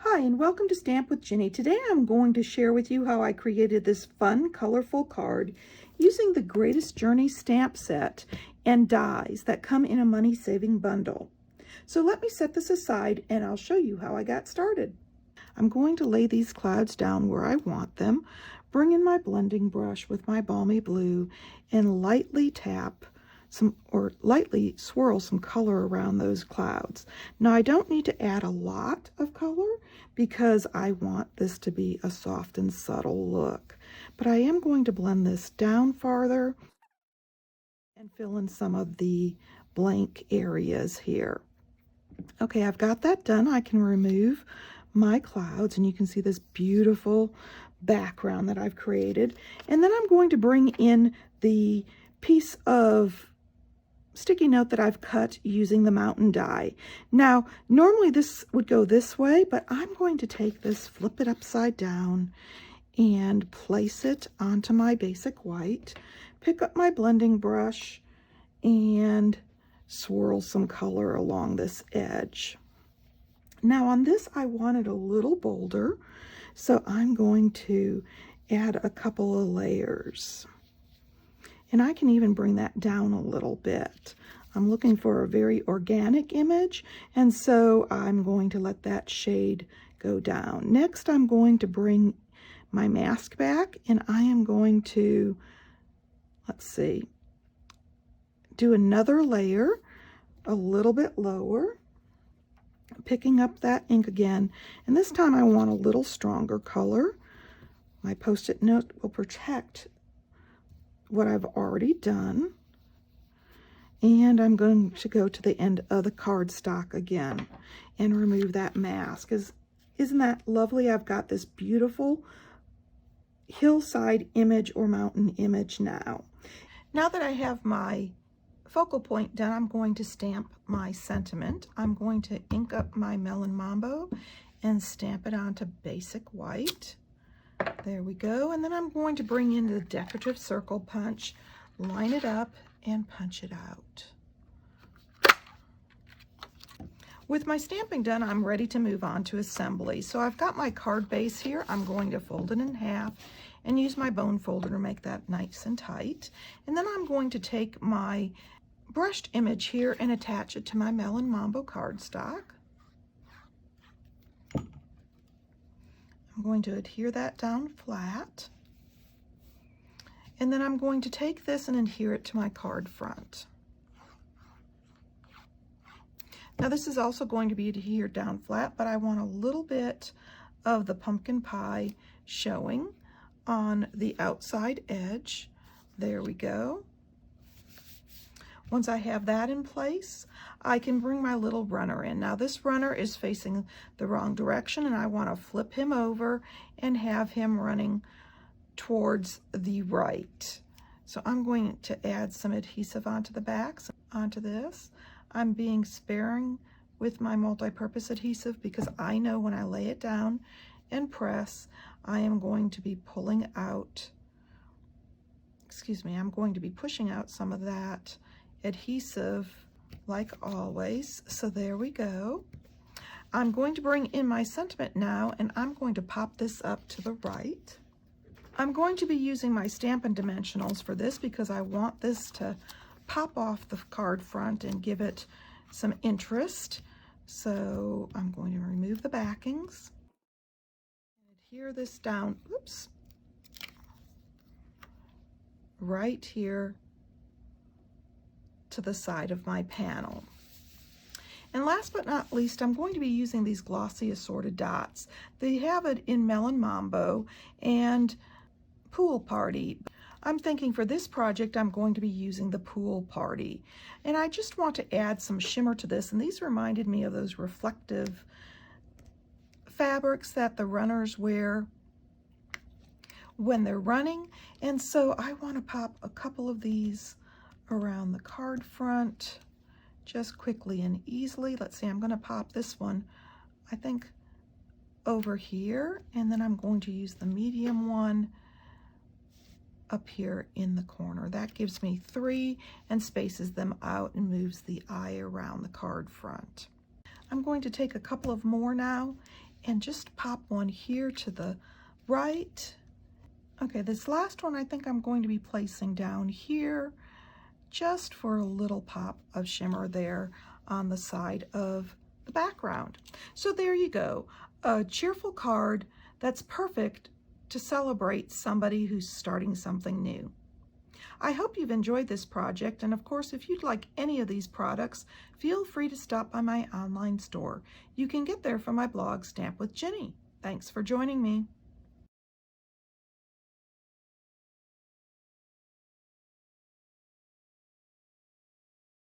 Hi, and welcome to Stamp with Ginny. Today I'm going to share with you how I created this fun, colorful card using the Greatest Journey stamp set and dies that come in a money-saving bundle. So let me set this aside and I'll show you how I got started. I'm going to lay these clouds down where I want them, bring in my blending brush with my balmy blue, and lightly lightly swirl some color around those clouds. Now I don't need to add a lot of color because I want this to be a soft and subtle look. But I am going to blend this down farther and fill in some of the blank areas here. Okay, I've got that done. I can remove my clouds and you can see this beautiful background that I've created. And then I'm going to bring in the piece of sticky note that I've cut using the mountain die. Now, normally this would go this way, but I'm going to take this, flip it upside down, and place it onto my basic white, pick up my blending brush, and swirl some color along this edge. Now on this, I want it a little bolder, so I'm going to add a couple of layers. And I can even bring that down a little bit. I'm looking for a very organic image, and so I'm going to let that shade go down. Next, I'm going to bring my mask back, and I am going to, let's see, do another layer a little bit lower, picking up that ink again, and this time I want a little stronger color. My Post-it note will protect what I've already done, and I'm going to go to the end of the cardstock again and remove that mask. Isn't that lovely? I've got this beautiful hillside image or mountain image now. Now that I have my focal point done, I'm going to stamp my sentiment. I'm going to ink up my Melon Mambo and stamp it onto basic white. There we go. And then I'm going to bring in the decorative circle punch, line it up, and punch it out. With my stamping done, I'm ready to move on to assembly. So I've got my card base here. I'm going to fold it in half and use my bone folder to make that nice and tight. And then I'm going to take my brushed image here and attach it to my Melon Mambo cardstock. I'm going to adhere that down flat. And then I'm going to take this and adhere it to my card front. Now this is also going to be adhered down flat, but I want a little bit of the pumpkin pie showing on the outside edge. There we go. Once I have that in place, I can bring my little runner in. Now this runner is facing the wrong direction, and I want to flip him over and have him running towards the right. So I'm going to add some adhesive onto the back, onto this. I'm being sparing with my multi-purpose adhesive because I know when I lay it down and press, I am going to be pulling out, I'm going to be pushing out some of that adhesive like always. So there we go. I'm going to bring in my sentiment now, and I'm going to pop this up to the right. I'm going to be using my Stampin' Dimensionals for this because I want this to pop off the card front and give it some interest. So I'm going to remove the backings and adhere this down, oops, right here to the side of my panel. And last but not least, I'm going to be using these glossy assorted dots. They have it in Melon Mambo and Pool Party. I'm thinking for this project, I'm going to be using the Pool Party. And I just want to add some shimmer to this, and these reminded me of those reflective fabrics that the runners wear when they're running. And so I want to pop a couple of these around the card front just quickly and easily. Let's see, I'm going to pop this one, I think, over here, and then I'm going to use the medium one up here in the corner. That gives me 3 and spaces them out and moves the eye around the card front. I'm going to take a couple of more now and just pop one here to the right. Okay, this last one I think I'm going to be placing down here just for a little pop of shimmer there on the side of the background. So there you go, a cheerful card that's perfect to celebrate somebody who's starting something new. I hope you've enjoyed this project, and of course, if you'd like any of these products, feel free to stop by my online store. You can get there from my blog, Stamp with Jini. Thanks for joining me.